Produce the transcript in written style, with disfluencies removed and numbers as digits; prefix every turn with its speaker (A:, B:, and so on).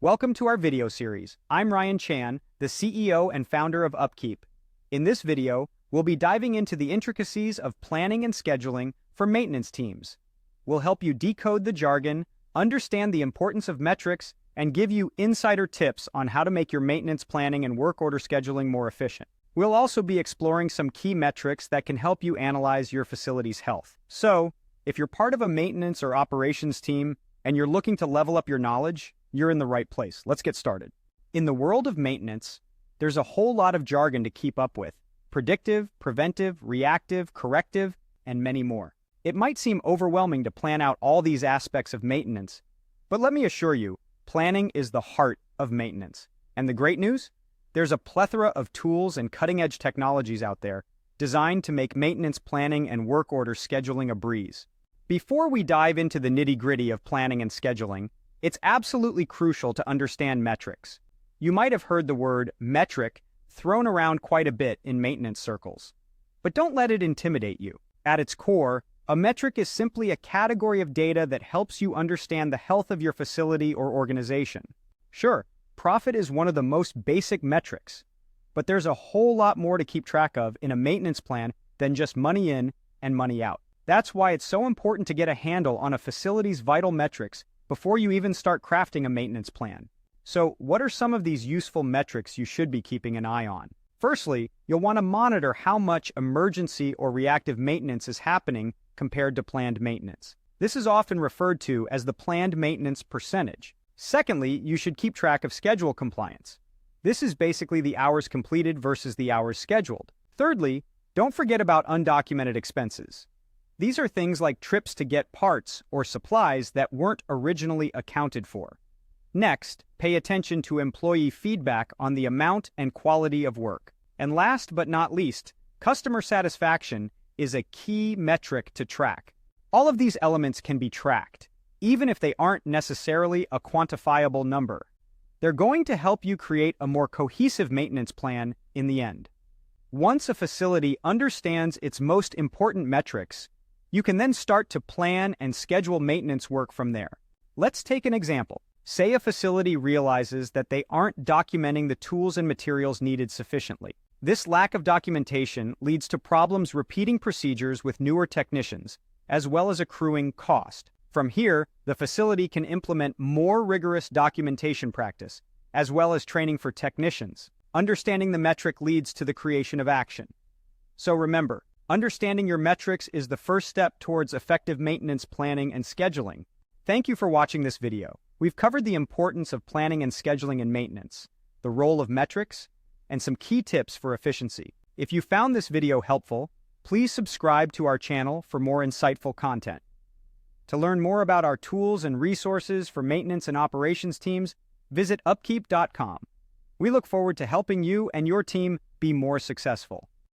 A: Welcome to our video series. I'm Ryan Chan, the CEO and founder of UpKeep. In this video, we'll be diving into the intricacies of planning and scheduling for maintenance teams. We'll help you decode the jargon, understand the importance of metrics, and give you insider tips on how to make your maintenance planning and work order scheduling more efficient. We'll also be exploring some key metrics that can help you analyze your facility's health. So, if you're part of a maintenance or operations team and you're looking to level up your knowledge, you're in the right place. Let's get started. In the world of maintenance, there's a whole lot of jargon to keep up with: predictive, preventive, reactive, corrective, and many more. It might seem overwhelming to plan out all these aspects of maintenance, but let me assure you, planning is the heart of maintenance. And the great news? There's a plethora of tools and cutting-edge technologies out there designed to make maintenance planning and work order scheduling a breeze. Before we dive into the nitty-gritty of planning and scheduling, it's absolutely crucial to understand metrics. You might have heard the word metric thrown around quite a bit in maintenance circles. But don't let it intimidate you. At its core, a metric is simply a category of data that helps you understand the health of your facility or organization. Sure, profit is one of the most basic metrics, but there's a whole lot more to keep track of in a maintenance plan than just money in and money out. That's why it's so important to get a handle on a facility's vital metrics before you even start crafting a maintenance plan. So, what are some of these useful metrics you should be keeping an eye on? Firstly, you'll want to monitor how much emergency or reactive maintenance is happening compared to planned maintenance. This is often referred to as the planned maintenance percentage. Secondly, you should keep track of schedule compliance. This is basically the hours completed versus the hours scheduled. Thirdly, don't forget about undocumented expenses. These are things like trips to get parts or supplies that weren't originally accounted for. Next, pay attention to employee feedback on the amount and quality of work. And last but not least, customer satisfaction is a key metric to track. All of these elements can be tracked, even if they aren't necessarily a quantifiable number. They're going to help you create a more cohesive maintenance plan in the end. Once a facility understands its most important metrics, you can then start to plan and schedule maintenance work from there. Let's take an example. Say a facility realizes that they aren't documenting the tools and materials needed sufficiently. This lack of documentation leads to problems repeating procedures with newer technicians, as well as accruing cost. From here, the facility can implement more rigorous documentation practice, as well as training for technicians. Understanding the metric leads to the creation of action. So remember, understanding your metrics is the first step towards effective maintenance planning and scheduling. Thank you for watching this video. We've covered the importance of planning and scheduling in maintenance, the role of metrics, and some key tips for efficiency. If you found this video helpful, please subscribe to our channel for more insightful content. To learn more about our tools and resources for maintenance and operations teams, visit upkeep.com. We look forward to helping you and your team be more successful.